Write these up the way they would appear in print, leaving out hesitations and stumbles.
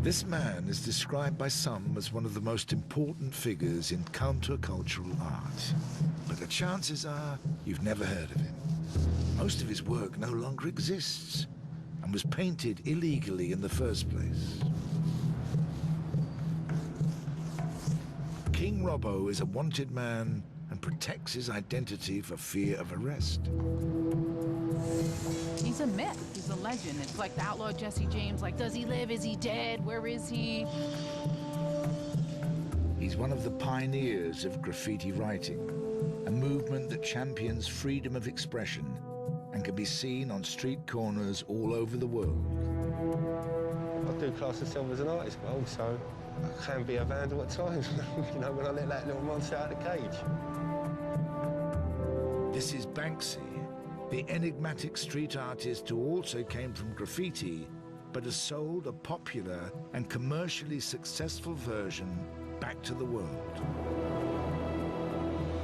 This man is described by some as one of the most important figures in countercultural art. But the chances are you've never heard of him. Most of his work no longer exists and was painted illegally in the first place. King Robbo is a wanted man and protects his identity for fear of arrest. He's a myth. He's a legend. It's like the outlaw Jesse James. Like, does he live? Is he dead? Where is he? He's one of the pioneers of graffiti writing, a movement that champions freedom of expression and can be seen on street corners all over the world. I do class myself as an artist, but also I can be a vandal at times, you know, when I let that little monster out of the cage. This is Banksy, the enigmatic street artist who also came from graffiti, but has sold a popular and commercially successful version back to the world.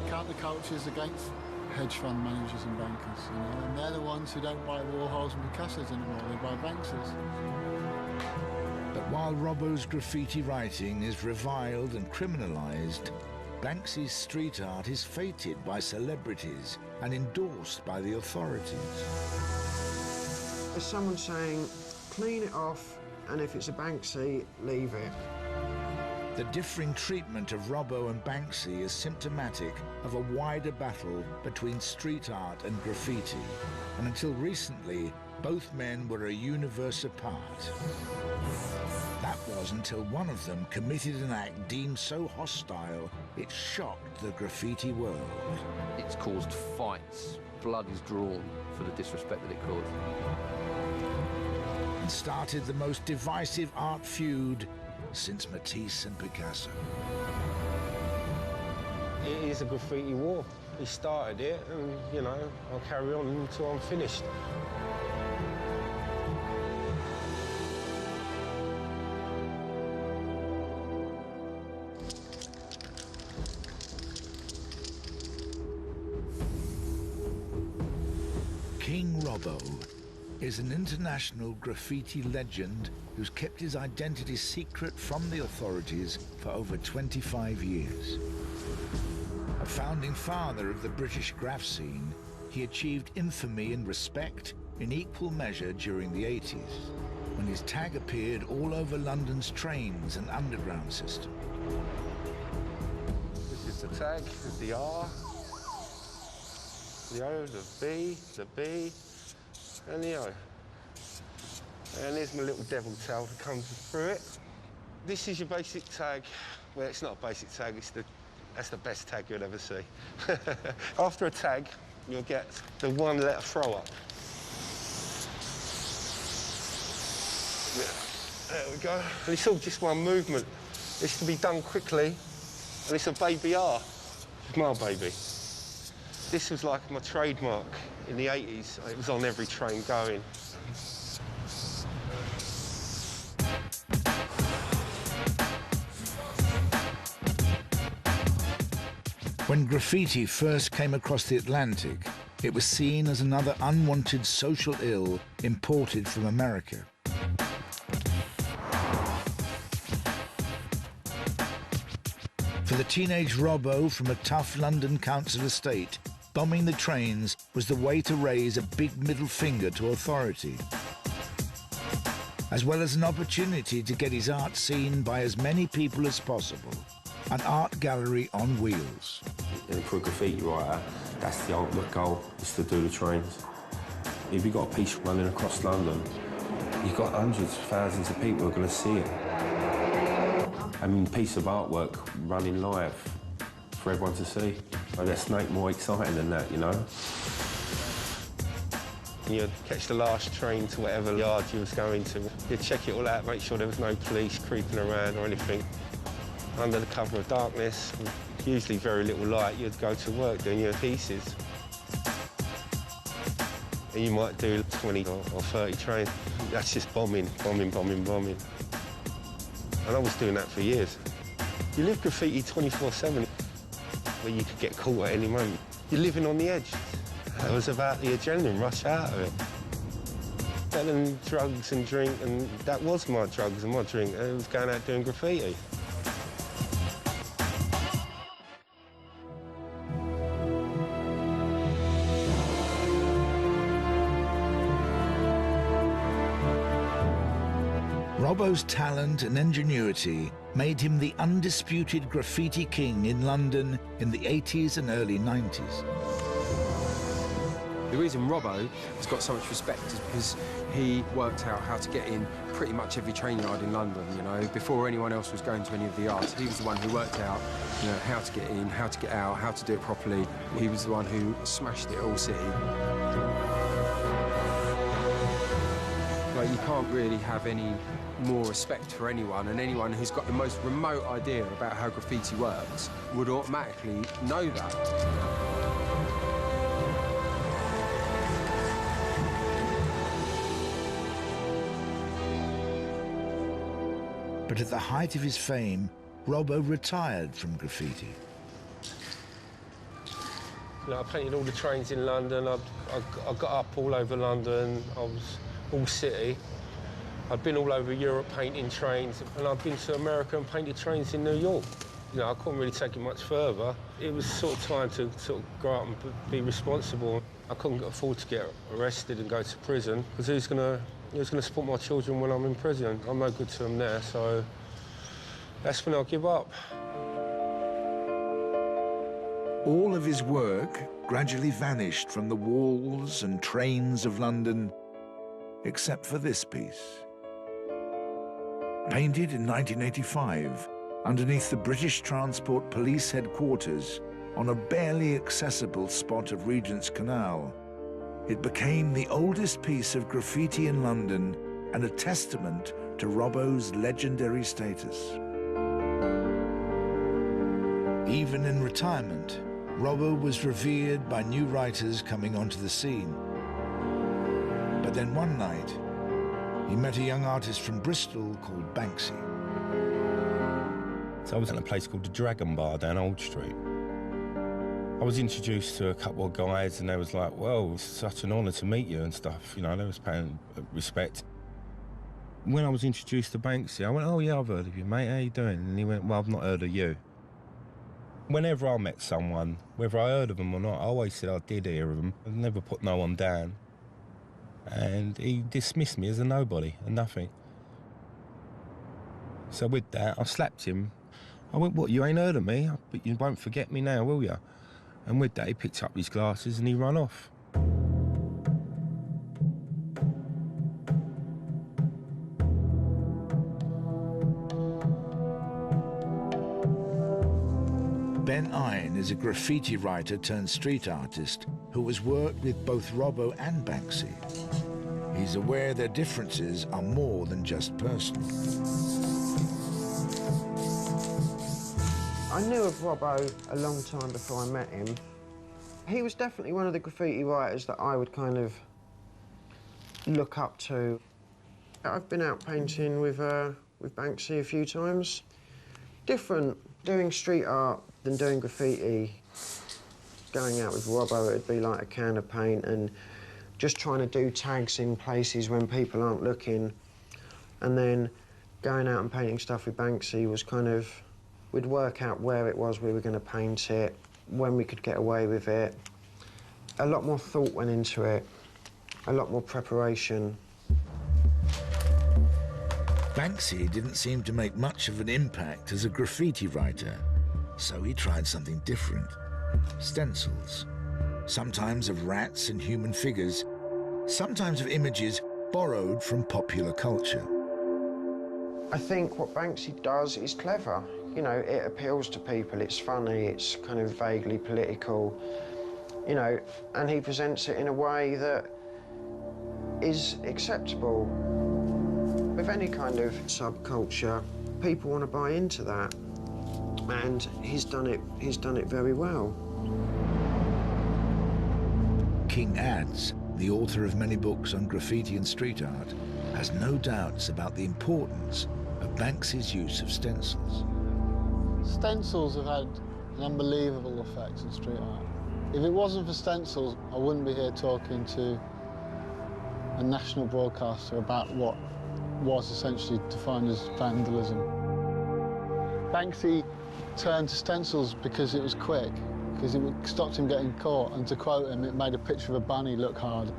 Counterculture's against hedge fund managers and bankers, you know, and they're the ones who don't buy Warhols and Picassos anymore, they buy Banksys. But while Robbo's graffiti writing is reviled and criminalized, Banksy's street art is feted by celebrities and endorsed by the authorities. There's someone saying, clean it off, and if it's a Banksy, leave it. The differing treatment of Robbo and Banksy is symptomatic of a wider battle between street art and graffiti, and until recently, both men were a universe apart. That was until one of them committed an act deemed so hostile it shocked the graffiti world. It's caused fights. Blood is drawn for the disrespect that it caused. And started the most divisive art feud since Matisse and Picasso. It is a graffiti war. He started it, and, you know, I'll carry on until I'm finished. King Robbo is an international graffiti legend who's kept his identity secret from the authorities for over 25 years. A founding father of the British graph scene, he achieved infamy and respect in equal measure during the 80s, when his tag appeared all over London's trains and underground system. This is the tag, the R, the O, the B, and the O. And there's my little devil tail that comes through it. This is your basic tag. Well, it's not a basic tag, that's the best tag you'll ever see. After a tag, you'll get the one-letter throw-up. Yeah, there we go. And it's all just one movement. It's to be done quickly, and it's a baby R. It's my baby. This was like my trademark in the 80s. It was on every train going. When graffiti first came across the Atlantic, it was seen as another unwanted social ill imported from America. For the teenage Robbo from a tough London council estate, bombing the trains was the way to raise a big middle finger to authority, as well as an opportunity to get his art seen by as many people as possible. An art gallery on wheels. And for a graffiti writer, that's the ultimate goal, is to do the trains. If you've got a piece running across London, you've got hundreds of thousands of people who are going to see it. I mean, a piece of artwork running live for everyone to see. And that's not more exciting than that, you know? You'd catch the last train to whatever yard you was going to. You'd check it all out, make sure there was no police creeping around or anything. Under the cover of darkness, usually very little light, you'd go to work doing your pieces. And you might do 20 or 30 trains. That's just bombing, bombing, bombing, bombing. And I was doing that for years. You live graffiti 24/7, where you could get caught at any moment. You're living on the edge. It was about the adrenaline rush out of it. selling drugs and drink, and that was my drugs and my drink. It was going out doing graffiti. Robbo's talent and ingenuity made him the undisputed graffiti king in London in the 80s and early 90s. The reason Robbo has got so much respect is because he worked out how to get in pretty much every train yard in London, you know. Before anyone else was going to any of the yards, he was the one who worked out, you know, how to get in, how to get out, how to do it properly. He was the one who smashed it all city. Like, you can't really have any more respect for anyone, and anyone who's got the most remote idea about how graffiti works would automatically know that. But at the height of his fame, Robbo retired from graffiti. You know, I painted all the trains in London. I got up all over London. I was all city. I'd been all over Europe painting trains, and I'd been to America and painted trains in New York. You know, I couldn't really take it much further. It was sort of time to sort of grow up and be responsible. I couldn't afford to get arrested and go to prison, because who's gonna support my children when I'm in prison? I'm no good to them there, so that's when I'll give up. All of his work gradually vanished from the walls and trains of London, except for this piece. Painted in 1985, underneath the British Transport Police headquarters on a barely accessible spot of Regent's Canal, it became the oldest piece of graffiti in London and a testament to Robbo's legendary status. Even in retirement, Robbo was revered by new writers coming onto the scene. But then one night, he met a young artist from Bristol called Banksy. So I was at a place called the Dragon Bar down Old Street. I was introduced to a couple of guys, and they was like, well, it's such an honour to meet you and stuff. You know, they was paying respect. When I was introduced to Banksy, I went, oh, yeah, I've heard of you, mate. How you doing? And he went, well, I've not heard of you. Whenever I met someone, whether I heard of them or not, I always said I did hear of them. I never put no one down. And he dismissed me as a nobody, a nothing. So with that, I slapped him. I went, what, you ain't heard of me? But you won't forget me now, will you? And with that, he picked up his glasses and he ran off. Ben Ine is a graffiti writer turned street artist who has worked with both Robbo and Banksy. He's aware their differences are more than just personal. I knew of Robbo a long time before I met him. He was definitely one of the graffiti writers that I would kind of look up to. I've been out painting with Banksy a few times. Different doing street art than doing graffiti. Going out with Robbo, it'd be like a can of paint and just trying to do tags in places when people aren't looking. And then going out and painting stuff with Banksy was kind of, we'd work out where it was we were going to paint it, when we could get away with it. A lot more thought went into it, a lot more preparation. Banksy didn't seem to make much of an impact as a graffiti writer, so he tried something different. Stencils, sometimes of rats and human figures, sometimes of images borrowed from popular culture. I think what Banksy does is clever. You know, it appeals to people, it's funny, it's kind of vaguely political, you know, and he presents it in a way that is acceptable. With any kind of subculture, people want to buy into that, and he's done it very well. King adds, the author of many books on graffiti and street art, has no doubts about the importance of Banksy's use of stencils. Stencils have had an unbelievable effect on street art. If it wasn't for stencils, I wouldn't be here talking to a national broadcaster about what was essentially defined as vandalism. Banksy turned to stencils because it was quick, because it stopped him getting caught, and to quote him, it made a picture of a bunny look hard.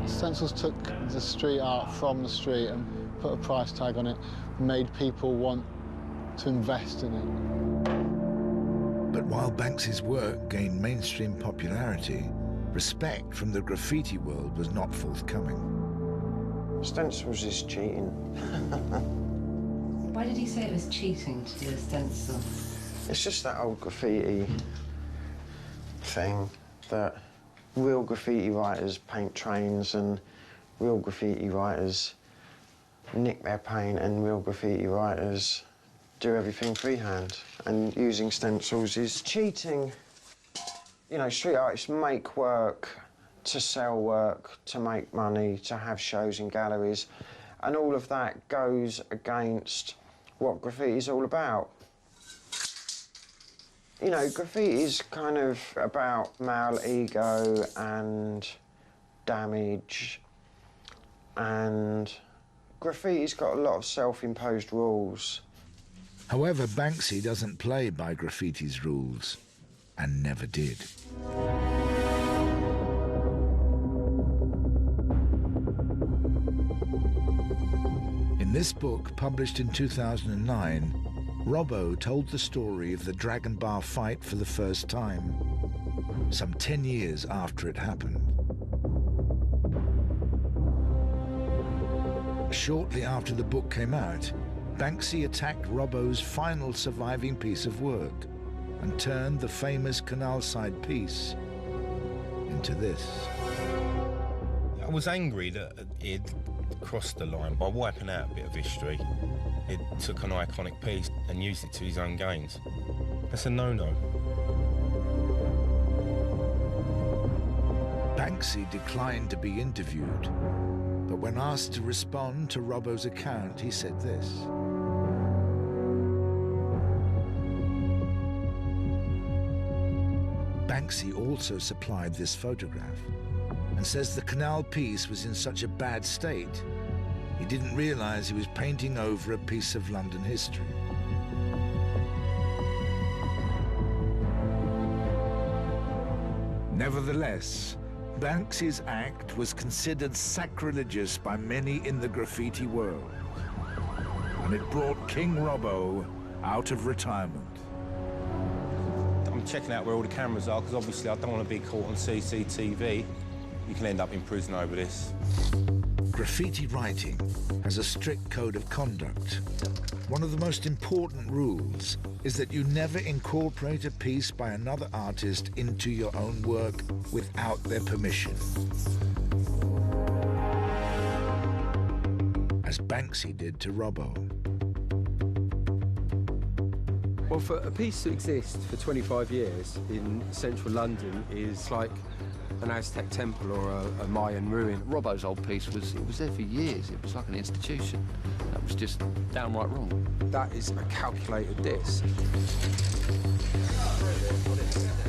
Stencils took the street art from the street and put a price tag on it, made people want to invest in it. But while Banksy's work gained mainstream popularity, respect from the graffiti world was not forthcoming. Stencils is cheating. Why did he say it was cheating to do a stencil? It's just that old graffiti thing that real graffiti writers paint trains and real graffiti writers nick their paint and real graffiti writers do everything freehand. And using stencils is cheating. You know, street artists make work to sell work, to make money, to have shows in galleries, and all of that goes against what graffiti is all about. You know, graffiti is kind of about male ego and damage, and graffiti's got a lot of self-imposed rules. However, Banksy doesn't play by graffiti's rules, and never did. In this book, published in 2009, Robbo told the story of the Dragon Bar fight for the first time, some 10 years after it happened. Shortly after the book came out, Banksy attacked Robbo's final surviving piece of work and turned the famous canal-side piece into this. I was angry that he'd crossed the line by wiping out a bit of history. It took an iconic piece and used it to his own gains. That's a no-no. Banksy declined to be interviewed, but when asked to respond to Robbo's account, he said this. Banksy also supplied this photograph and says the canal piece was in such a bad state, he didn't realize he was painting over a piece of London history. Nevertheless, Banksy's act was considered sacrilegious by many in the graffiti world, and it brought King Robbo out of retirement. I'm checking out where all the cameras are, because obviously I don't want to be caught on CCTV. You can end up in prison over this. Graffiti writing has a strict code of conduct. One of the most important rules is that you never incorporate a piece by another artist into your own work without their permission. As Banksy did to Robbo. Well, for a piece to exist for 25 years in central London is like an Aztec temple or a Mayan ruin. Robbo's old piece was there for years. It was like an institution. That was just downright wrong. That is a calculated diss.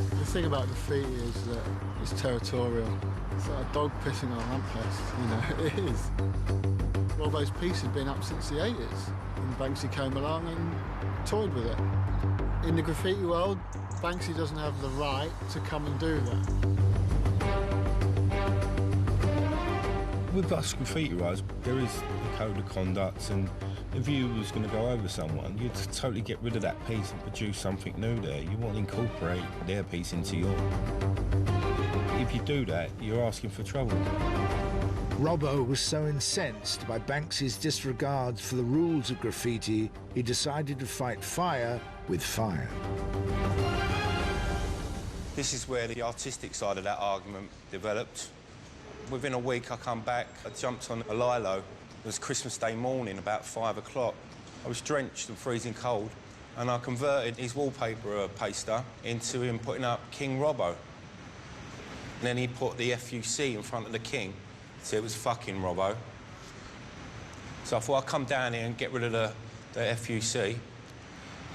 The thing about graffiti is that it's territorial. It's like a dog pissing on a lamppost, you know, it is. Robbo's piece had been up since the 80s, and Banksy came along and toyed with it. In the graffiti world, Banksy doesn't have the right to come and do that. With us graffiti writers, there is a code of conduct, and if you was going to go over someone, you'd totally get rid of that piece and produce something new there. You want to incorporate their piece into yours. If you do that, you're asking for trouble. Robbo was so incensed by Banksy's disregard for the rules of graffiti, he decided to fight fire with fire. This is where the artistic side of that argument developed. Within a week, I come back, I jumped on a lilo. It was Christmas Day morning, about 5 o'clock. I was drenched and freezing cold, and I converted his wallpaper paster into him putting up King Robbo. And then he put the FUC in front of the king, so it was fucking Robbo. So I thought I'd come down here and get rid of the FUC,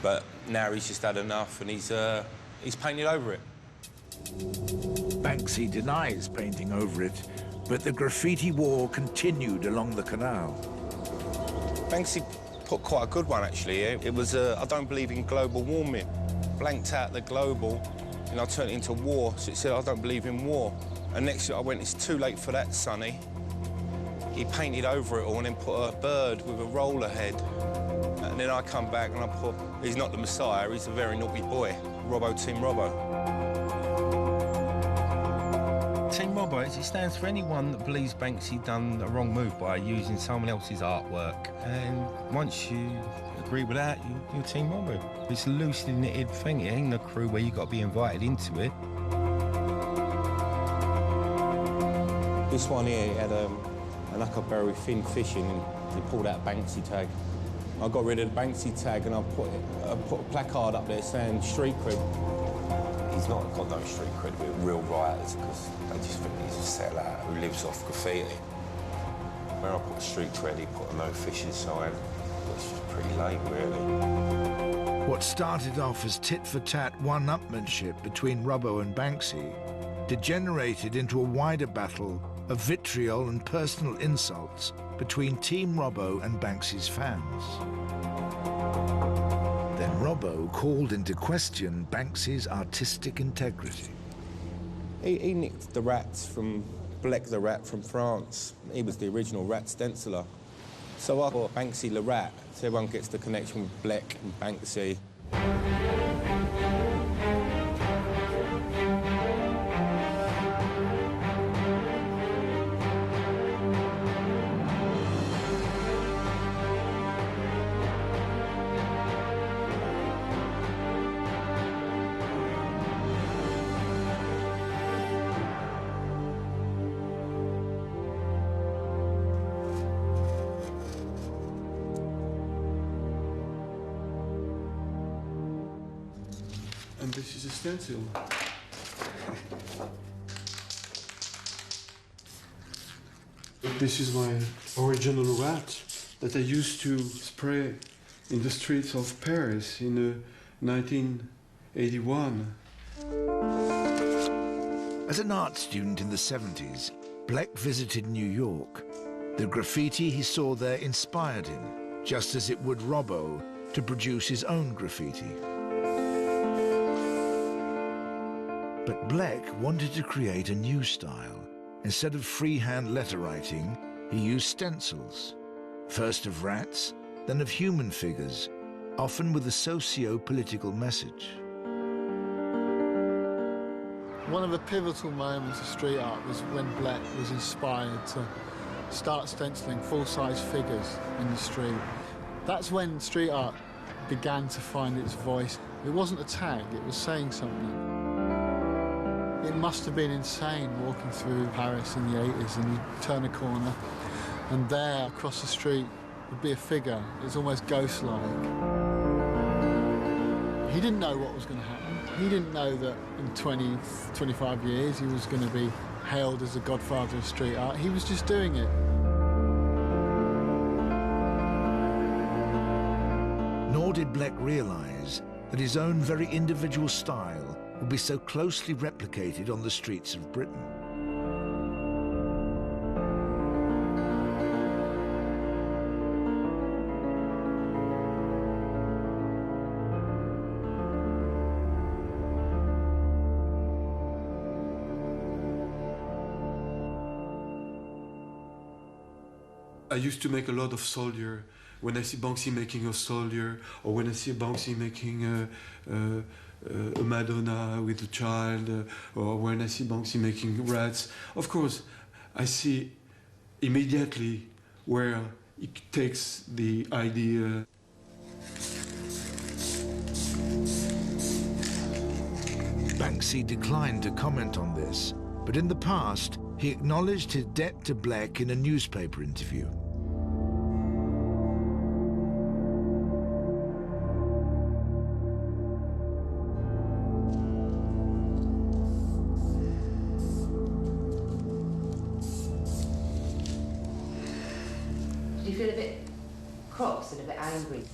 but now he's just had enough and he's painted over it. Banksy denies painting over it, But the graffiti war continued along the canal. Banksy put quite a good one, actually. It was, I don't believe in global warming. Blanked out the global, and I turned it into war. So it said, I don't believe in war. And next year I went, it's too late for that, Sonny. He painted over it all and then put a bird with a roller head. And then I come back and I put, he's not the Messiah, he's a very naughty boy. Robbo, Team Robbo. Team Robbo, it stands for anyone that believes Banksy done a wrong move by using someone else's artwork. And once you agree with that, you're Team Robbo. It's a loosely knitted thing. It ain't a crew where you've got to be invited into it. This one here had a knuckleberry fin fishing, and he pulled out a Banksy tag. I got rid of the Banksy tag and I put a placard up there saying street cred. He's not got no street cred with real writers because they just think he's a sellout who lives off graffiti. Where I put street cred, he put a no fishing sign, which is pretty lame, really. What started off as tit-for-tat one-upmanship between Robbo and Banksy degenerated into a wider battle of vitriol and personal insults between Team Robbo and Banksy's fans. Then Robbo called into question Banksy's artistic integrity. He nicked the rats from Blek the Rat from France. He was the original rat stenciler. So I bought Banksy the Rat, so everyone gets the connection with Blek and Banksy. And this is a stencil. This is my original rat that I used to spray in the streets of Paris in 1981. As an art student in the 70s, Blek visited New York. The graffiti he saw there inspired him, just as it would Robbo to produce his own graffiti. But Blek wanted to create a new style. Instead of freehand letter writing, he used stencils, first of rats, then of human figures, often with a socio-political message. One of the pivotal moments of street art was when Blek was inspired to start stenciling full-size figures in the street. That's when street art began to find its voice. It wasn't a tag, it was saying something. It must have been insane walking through Paris in the 80s, and you turn a corner and there across the street would be a figure. It's almost ghost-like. He didn't know what was going to happen. He didn't know that in 20, 25 years he was going to be hailed as the godfather of street art. He was just doing it. Nor did Blek realize that his own very individual style would be so closely replicated on the streets of Britain. I used to make a lot of soldier. When I see Banksy making a soldier, or when I see Banksy making a Madonna with a child, or when I see Banksy making rats, of course, I see immediately where he takes the idea. Banksy declined to comment on this, but in the past, he acknowledged his debt to Blek in a newspaper interview. Do you feel a bit cross and a bit angry?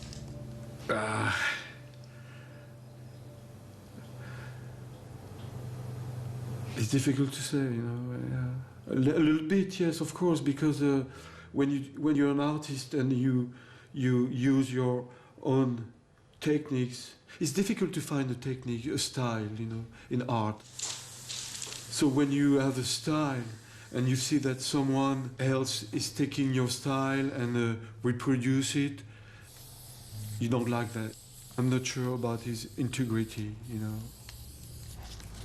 It's difficult to say, you know. A little bit, yes, of course, because when you're an artist and you use your own techniques, it's difficult to find a technique, a style, you know, in art. So when you have a style and you see that someone else is taking your style and reproduce it, you don't like that. I'm not sure about his integrity, you know.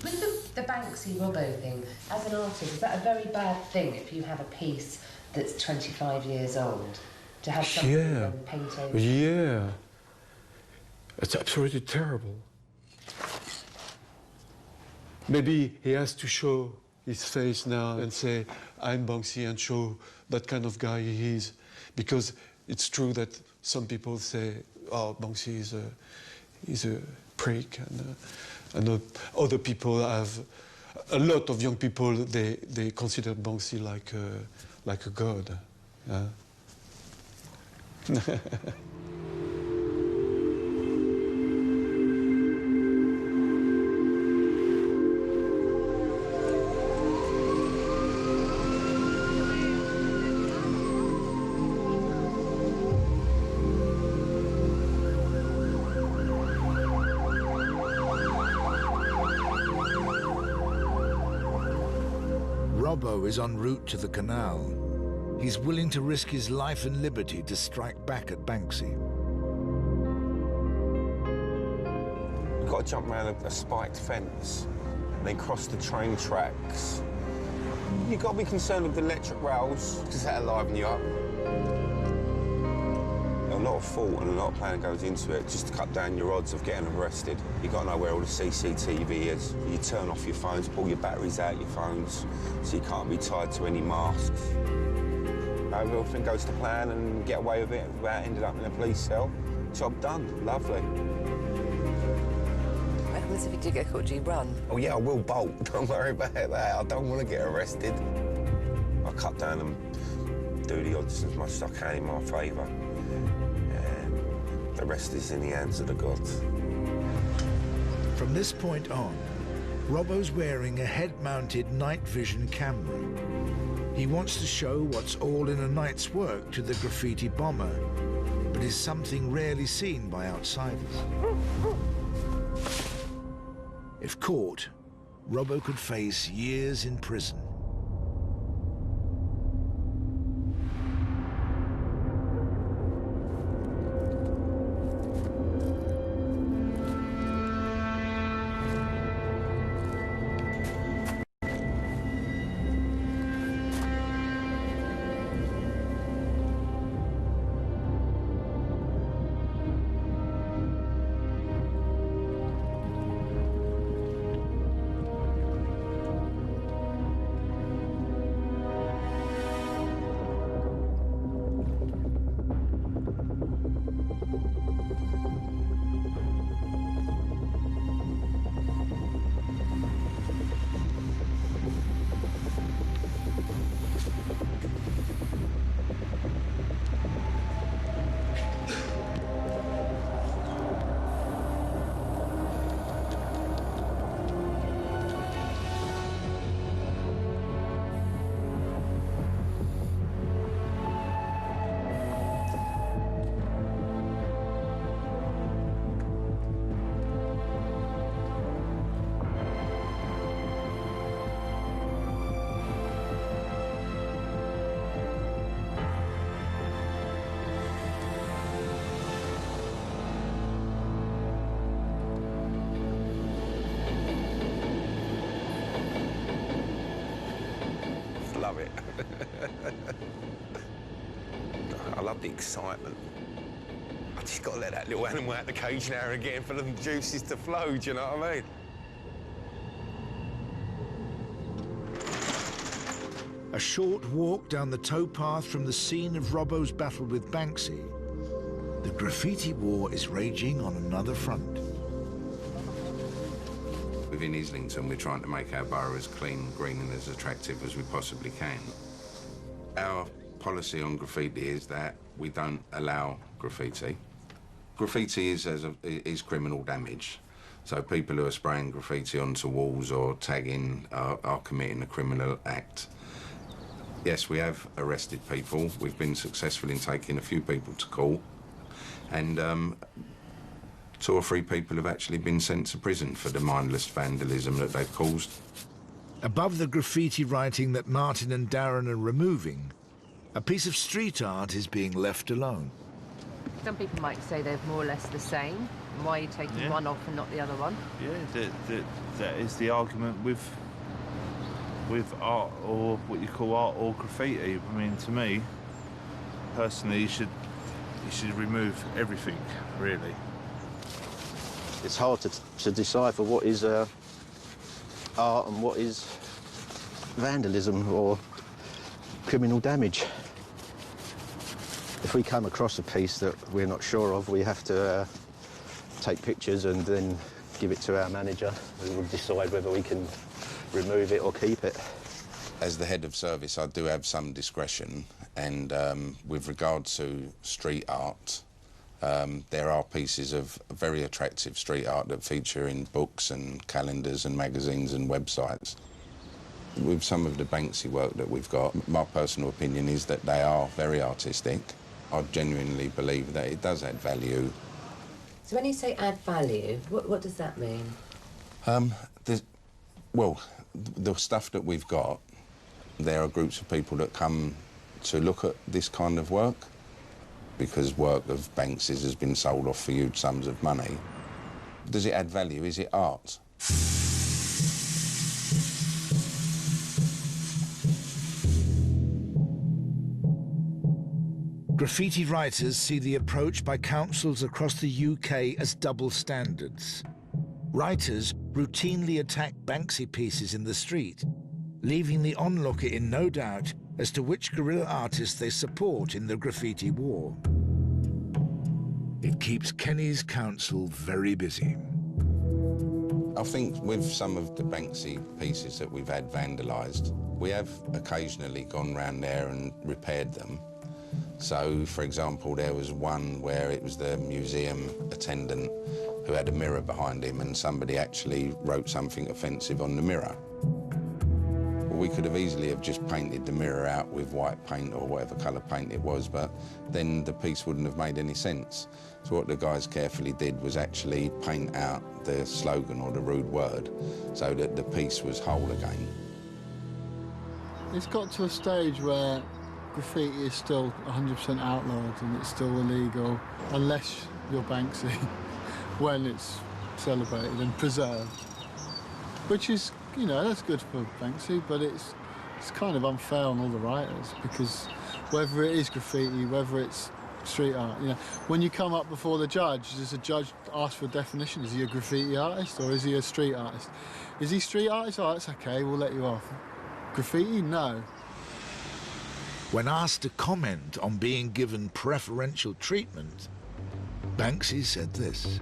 With the Banksy Robbo thing, as an artist, is that a very bad thing if you have a piece that's 25 years old? To have something painted? Yeah. It's absolutely terrible. Maybe he has to show his face now and say, I'm Banksy, and show that kind of guy he is. Because it's true that some people say, oh, Banksy is a prick, and other people have, a lot of young people, they consider Banksy like a god. Robbo is en route to the canal. He's willing to risk his life and liberty to strike back at Banksy. You've got to jump around a spiked fence and then cross the train tracks. You've got to be concerned with the electric rails, because that'll liven you up. A lot of thought and a lot of planning goes into it just to cut down your odds of getting arrested. You've got to know where all the CCTV is. You turn off your phones, pull your batteries out your phones, so you can't be tied to any masks. Everything goes to plan and get away with it without ending up in a police cell. Job done. Lovely. What happens if you do get caught? Do you run? Oh, yeah, I will bolt. Don't worry about that. I don't want to get arrested. I cut down and do the odds as much as I can in my favour. And the rest is in the hands of the gods. From this point on, Robbo's wearing a head-mounted night vision camera. He wants to show what's all in a night's work to the graffiti bomber, but is something rarely seen by outsiders. If caught, Robbo could face years in prison. Love it. I love the excitement. I just got to let that little animal out the cage now and again for the juices to flow, do you know what I mean? A short walk down the towpath from the scene of Robbo's battle with Banksy, the graffiti war is raging on another front. Within Islington, we're trying to make our borough as clean, green and as attractive as we possibly can. Our policy on graffiti is that we don't allow graffiti. Graffiti is criminal damage. So people who are spraying graffiti onto walls or tagging are committing a criminal act. Yes, we have arrested people. We've been successful in taking a few people to court, and 2 or 3 people have actually been sent to prison for the mindless vandalism that they've caused. Above the graffiti writing that Martin and Darren are removing, a piece of street art is being left alone. Some people might say they're more or less the same. Why are you taking one off and not the other one? Yeah, that is the argument with art, or what you call art or graffiti. I mean, to me, personally, you should remove everything, really. It's hard to decipher what is art and what is vandalism or criminal damage. If we come across a piece that we're not sure of, we have to take pictures and then give it to our manager, who will decide whether we can remove it or keep it. As the head of service, I do have some discretion, and with regard to street art, there are pieces of very attractive street art that feature in books and calendars and magazines and websites. With some of the Banksy work that we've got, my personal opinion is that they are very artistic. I genuinely believe that it does add value. So when you say add value, what does that mean? Well, the stuff that we've got, there are groups of people that come to look at this kind of work, because work of Banksy's has been sold off for huge sums of money. Does it add value? Is it art? Graffiti writers see the approach by councils across the UK as double standards. Writers routinely attack Banksy pieces in the street, leaving the onlooker in no doubt as to which guerrilla artists they support in the graffiti war. It keeps Kenny's council very busy. I think with some of the Banksy pieces that we've had vandalised, we have occasionally gone round there and repaired them. So, for example, there was one where it was the museum attendant who had a mirror behind him, and somebody actually wrote something offensive on the mirror. Well, we could have easily have just painted the mirror out with white paint or whatever colour paint it was, but then the piece wouldn't have made any sense. So what the guys carefully did was actually paint out the slogan or the rude word so that the piece was whole again. It's got to a stage where graffiti is still 100% outlawed and it's still illegal, unless you're Banksy, when it's celebrated and preserved. Which is, you know, that's good for Banksy, but it's kind of unfair on all the writers, because whether it is graffiti, whether it's street art, you know, when you come up before the judge, does the judge ask for a definition? Is he a graffiti artist or is he a street artist? Is he street artist? Oh, that's okay, we'll let you off. Graffiti? No. When asked to comment on being given preferential treatment, Banksy said this.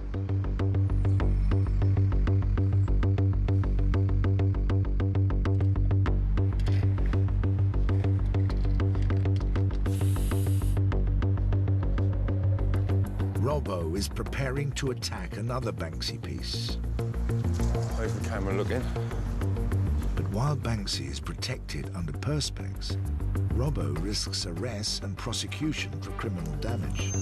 Robbo is preparing to attack another Banksy piece. Where's the camera looking? But while Banksy is protected under perspex, Robbo risks arrest and prosecution for criminal damage.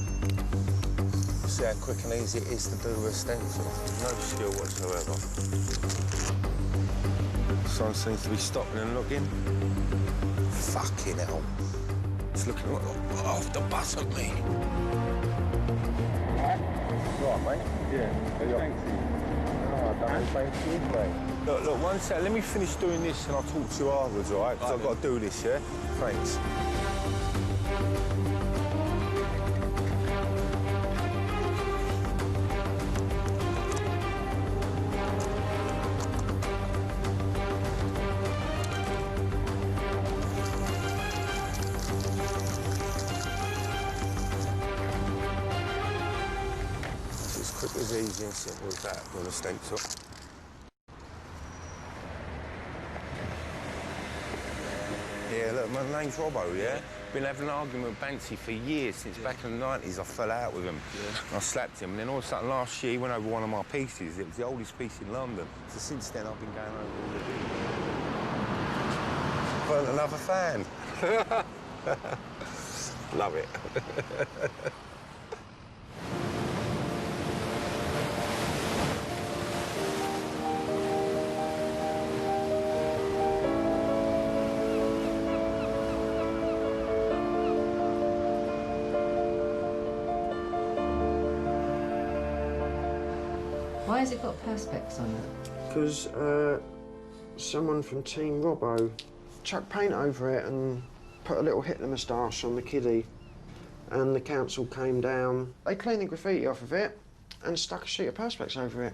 See how quick and easy it is to do a stencil. No skill whatsoever. Someone seems to be stopping and looking. Fucking hell. It's looking off the bus at me. Right, mate? Yeah. Oh, thank you, mate. Look, one sec. Let me finish doing this and I'll talk to you afterwards, all right? Because I've got to do this, yeah? Thanks. It's as quick as easy and simple as that with a stencil. Yeah, look, my name's Robbo, yeah? Been having an argument with Banksy for years, since back in the 90s. I fell out with him. Yeah. I slapped him, and then all of a sudden last year he went over one of my pieces. It was the oldest piece in London. So since then I've been going over all the... Burnt another fan. Love it. Why has it got perspex on it? Because someone from Team Robbo chucked paint over it and put a little Hitler moustache on the kiddie, and the council came down. They cleaned the graffiti off of it and stuck a sheet of perspex over it,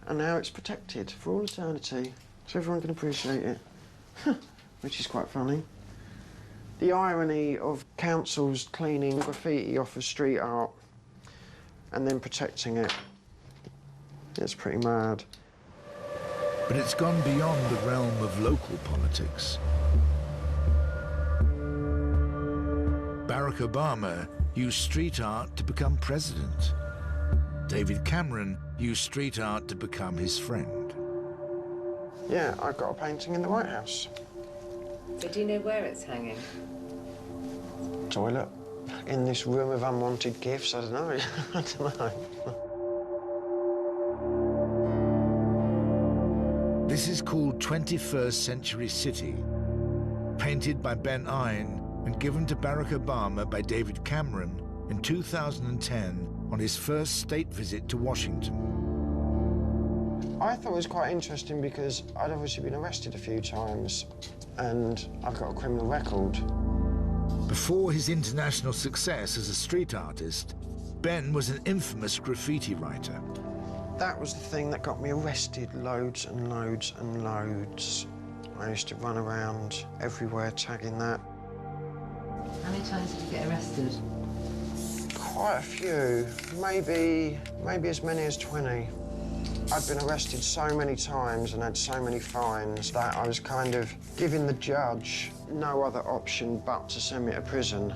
and now it's protected for all eternity, so everyone can appreciate it, which is quite funny. The irony of councils cleaning graffiti off of street art and then protecting it. It's pretty mad. But it's gone beyond the realm of local politics. Barack Obama used street art to become president. David Cameron used street art to become his friend. Yeah, I've got a painting in the White House. So do you know where it's hanging? Toilet. In this room of unwanted gifts, I don't know. I don't know. This is called 21st Century City, painted by Ben Ein and given to Barack Obama by David Cameron in 2010 on his first state visit to Washington. I thought it was quite interesting because I'd obviously been arrested a few times and I've got a criminal record. Before his international success as a street artist, Ben was an infamous graffiti writer. That was the thing that got me arrested loads and loads and loads. I used to run around everywhere tagging that. How many times did you get arrested? Quite a few, maybe as many as 20. I'd been arrested so many times and had so many fines that I was kind of giving the judge no other option but to send me to prison.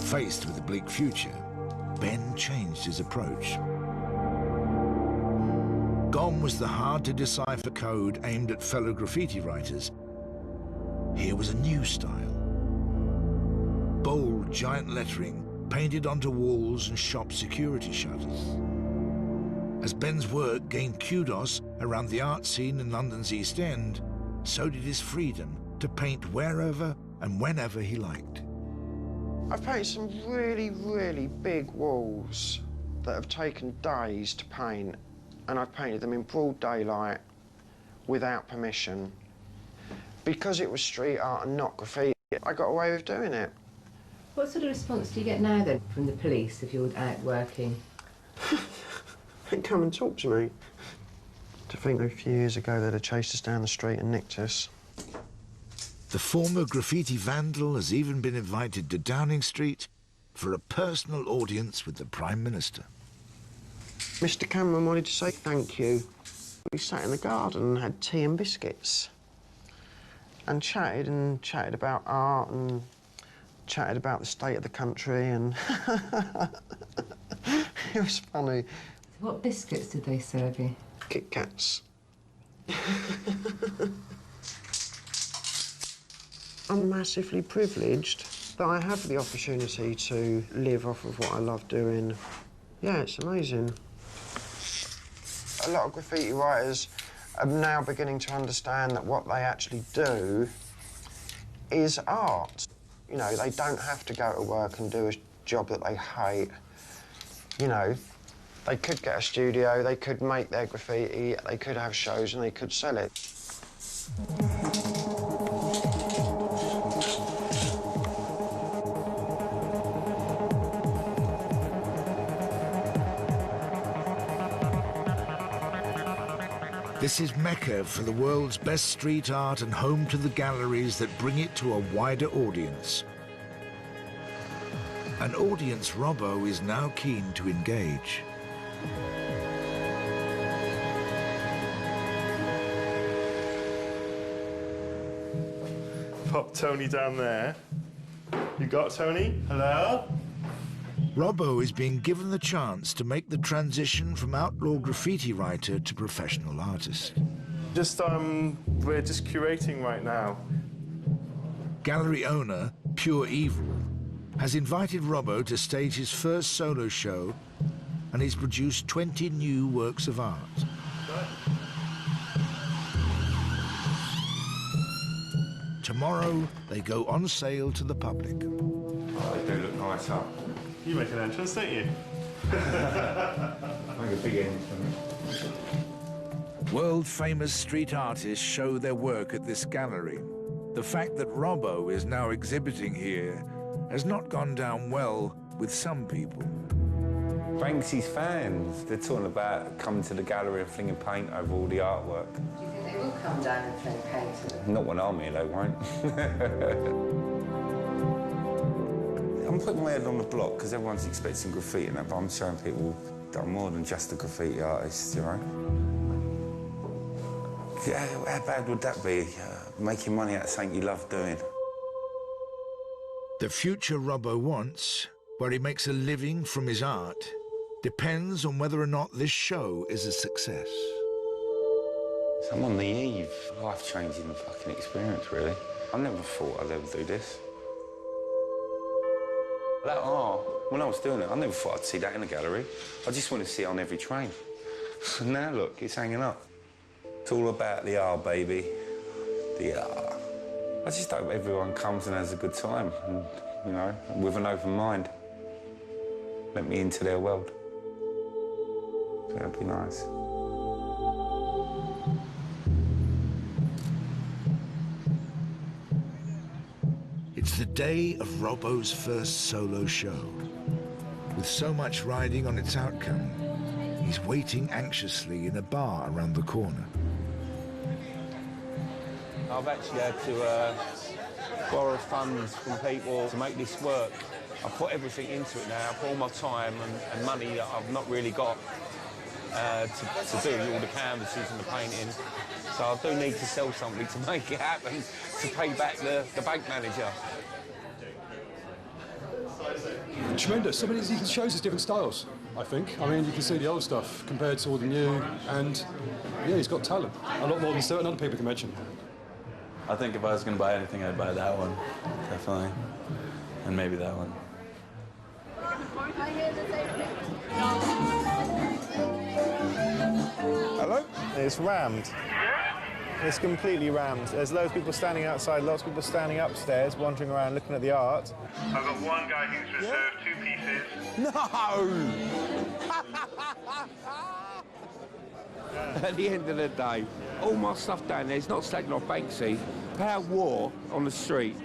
Faced with a bleak future, Ben changed his approach. Gone was the hard-to-decipher code aimed at fellow graffiti writers. Here was a new style. Bold, giant lettering painted onto walls and shop security shutters. As Ben's work gained kudos around the art scene in London's East End, so did his freedom to paint wherever and whenever he liked. I've painted some really, really big walls that have taken days to paint, and I've painted them in broad daylight without permission. Because it was street art and not graffiti, I got away with doing it. What sort of response do you get now, then, from the police if you're out working? They come and talk to me. To think a few years ago they'd have chased us down the street and nicked us. The former graffiti vandal has even been invited to Downing Street for a personal audience with the Prime Minister. Mr. Cameron wanted to say thank you. We sat in the garden and had tea and biscuits and chatted about art and chatted about the state of the country, and it was funny. What biscuits did they serve you? Kit Kats. I'm massively privileged that I have the opportunity to live off of what I love doing. Yeah, it's amazing. A lot of graffiti writers are now beginning to understand that what they actually do is art. You know, they don't have to go to work and do a job that they hate. You know, they could get a studio, they could make their graffiti, they could have shows and they could sell it. This is Mecca for the world's best street art and home to the galleries that bring it to a wider audience. An audience Robbo is now keen to engage. Pop Tony down there. You got Tony? Hello? Robbo is being given the chance to make the transition from outlaw graffiti writer to professional artist. We're just curating right now. gallery owner, Pure Evil, has invited Robbo to stage his first solo show, and he's produced 20 new works of art. Tomorrow, they go on sale to the public. Oh, they do look nice, huh? You make an entrance, don't you? Make a big entrance. World-famous street artists show their work at this gallery. The fact that Robbo is now exhibiting here has not gone down well with some people. Banksy's fans, they're talking about coming to the gallery and flinging paint over all the artwork. Do you think they will come down and fling paint at them? Not when I'm here, they won't. I'm putting my head on the block because everyone's expecting graffiti and that, but I'm showing people that I'm more than just a graffiti artist, you know? Yeah, how bad would that be, making money out of something you love doing? The future Robbo wants, where he makes a living from his art, depends on whether or not this show is a success. So I'm on the eve, life-changing fucking experience, really. I never thought I'd ever do this. That art, when I was doing it, I never thought I'd see that in a gallery. I just wanted to see it on every train. And now, look, it's hanging up. It's all about the art, baby. The art. I just hope everyone comes and has a good time, and, you know, with an open mind. Let me into their world. So that'd be nice. It's the day of Robbo's first solo show. With so much riding on its outcome, he's waiting anxiously in a bar around the corner. I've actually had to borrow funds from people to make this work. I put everything into it now. I put all my time and money that I've not really got to do all the canvases and the painting. So I do need to sell something to make it happen, to pay back the bank manager. Tremendous. I mean, he shows us different styles, I think. I mean, you can see the old stuff compared to all the new, and yeah, he's got talent. A lot more than certain other people can mention. I think if I was going to buy anything, I'd buy that one, definitely. And maybe that one. Hello? It's rammed. It's completely rammed. There's loads of people standing outside, lots of people standing upstairs, wandering around, looking at the art. I've got one guy who's reserved 2 pieces. No! At the end of the day, all my stuff down there is not slagging off Banksy. Our war on the street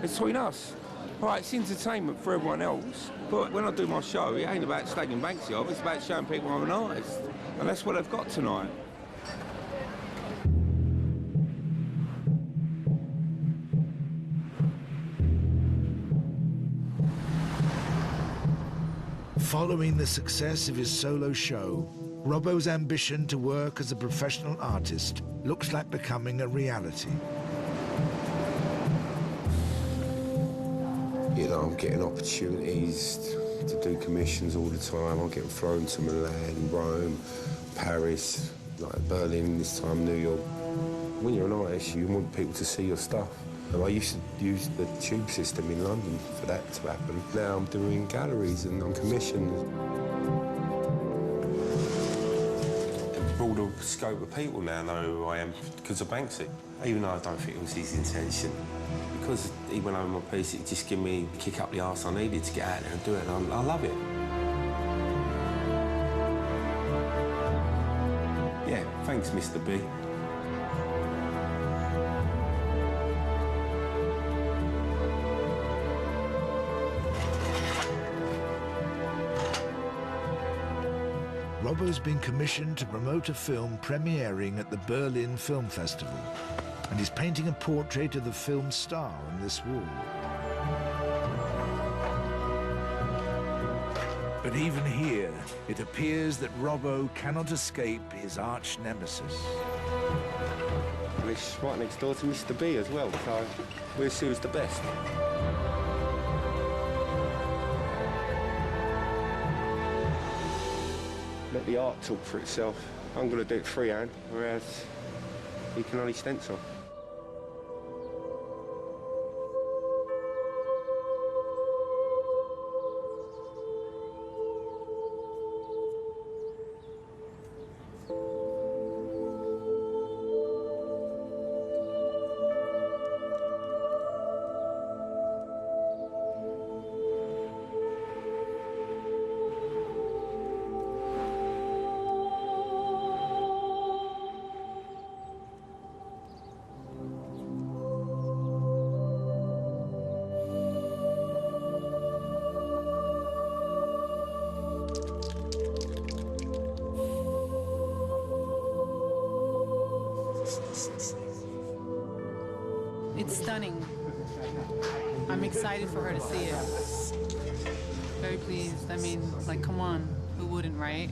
is between us. All right, it's entertainment for everyone else, but when I do my show, it ain't about slagging Banksy off, it's about showing people I'm an artist. And that's what I've got tonight. Following the success of his solo show, Robbo's ambition to work as a professional artist looks like becoming a reality. You know, I'm getting opportunities to do commissions all the time. I'm getting flown to Milan, Rome, Paris, like Berlin, this time New York. When you're an artist, you want people to see your stuff. And I used to use the tube system in London for that to happen. Now I'm doing galleries and I'm commissioned. A broader scope of people now know who I am because of Banksy, even though I don't think it was his intention. Because he went over my piece, it just gave me the kick up the arse I needed to get out there and do it, and I love it. Yeah, thanks, Mr. B. Robbo's been commissioned to promote a film premiering at the Berlin Film Festival, and he's painting a portrait of the film star on this wall. But even here, it appears that Robbo cannot escape his arch nemesis. It's right next door to Mr. B as well, so we'll see who's the best. Let the art talk for itself. I'm going to do it freehand, whereas he can only stencil. It's stunning. I'm excited for her to see it. Very pleased. I mean, like, come on. Who wouldn't, right?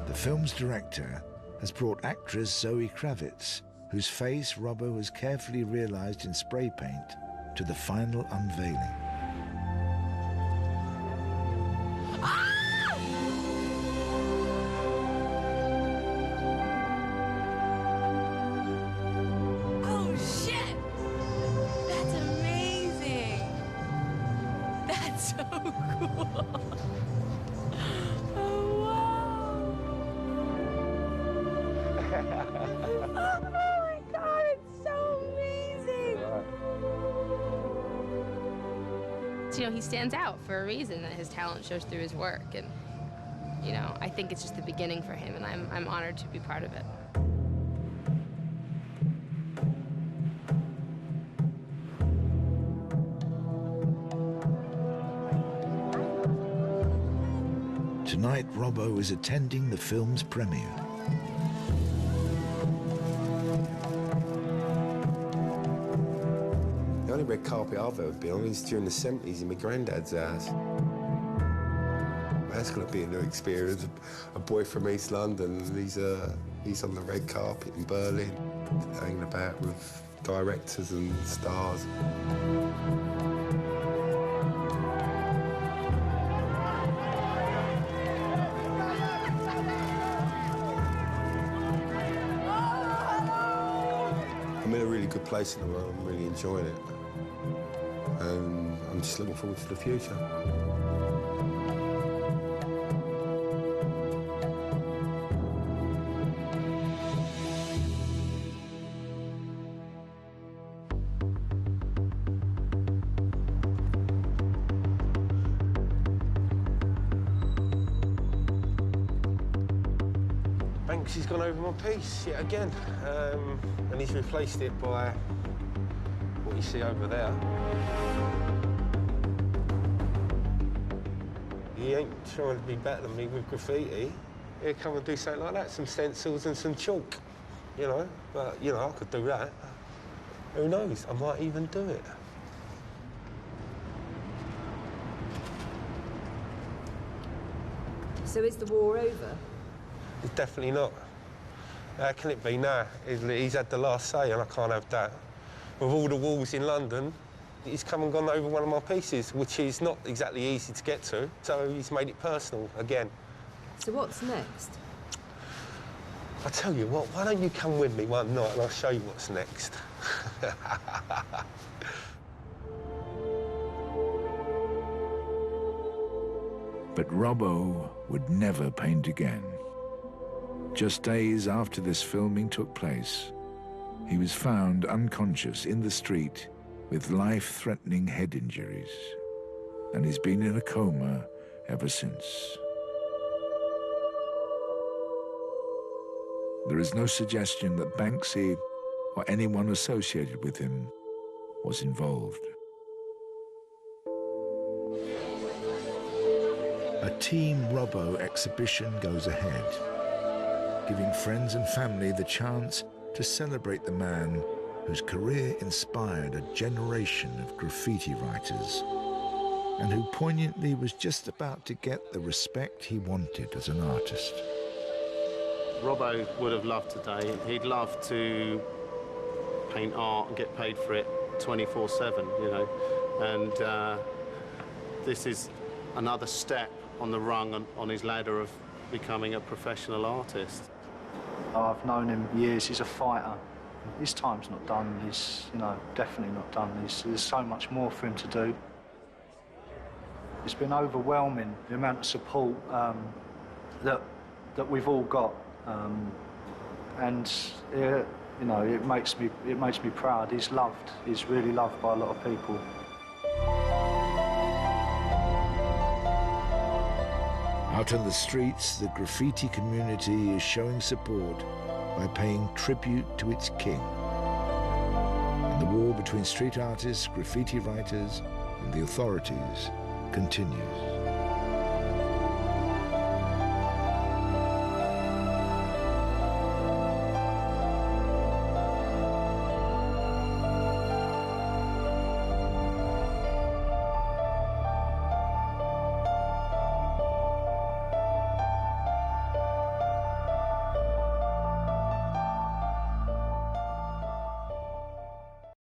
The film's director has brought actress Zoe Kravitz, whose face Robbo has carefully realized in spray paint, to the final unveiling. Oh, shit! That's amazing! That's so cool! Oh, wow! Oh my God, it's so amazing! You know, he stands out for a reason, that his talent shows through his work, and you know, I think it's just the beginning for him, and I'm honored to be part of it. Tonight, Robbo is attending the film's premiere. The only red carpet I've ever been on is during the 70s in my granddad's house. That's going to be a new experience. A boy from East London, and he's on the red carpet in Berlin, hanging about with directors and stars. I'm in a really good place in the world. I'm really enjoying it. And I'm just looking forward to the future. Banksy's gone over my piece yet again, and he's replaced it by what you see over there. He ain't trying to be better than me with graffiti. He'll come and do something like that, some stencils and some chalk, you know. But, you know, I could do that. Who knows? I might even do it. So is the war over? It's definitely not. How can it be now? He's had the last say, and I can't have that. With all the walls in London, he's come and gone over one of my pieces, which is not exactly easy to get to, so he's made it personal again. So what's next? I tell you what, why don't you come with me one night and I'll show you what's next. But Robbo would never paint again. Just days after this filming took place, he was found unconscious in the street with life-threatening head injuries, and he's been in a coma ever since. There is no suggestion that Banksy or anyone associated with him was involved. A Team Robbo exhibition goes ahead, giving friends and family the chance to celebrate the man whose career inspired a generation of graffiti writers and who poignantly was just about to get the respect he wanted as an artist. Robbo would have loved today. He'd love to paint art and get paid for it 24/7, you know. And this is another step on the rung on his ladder of becoming a professional artist. I've known him years. He's a fighter. His time's not done. He's, you know, definitely not done. There's so much more for him to do. It's been overwhelming, the amount of support that we've all got. And you know, it makes me proud. He's loved. He's really loved by a lot of people. Out on the streets, the graffiti community is showing support by paying tribute to its king. And the war between street artists, graffiti writers, and the authorities continues.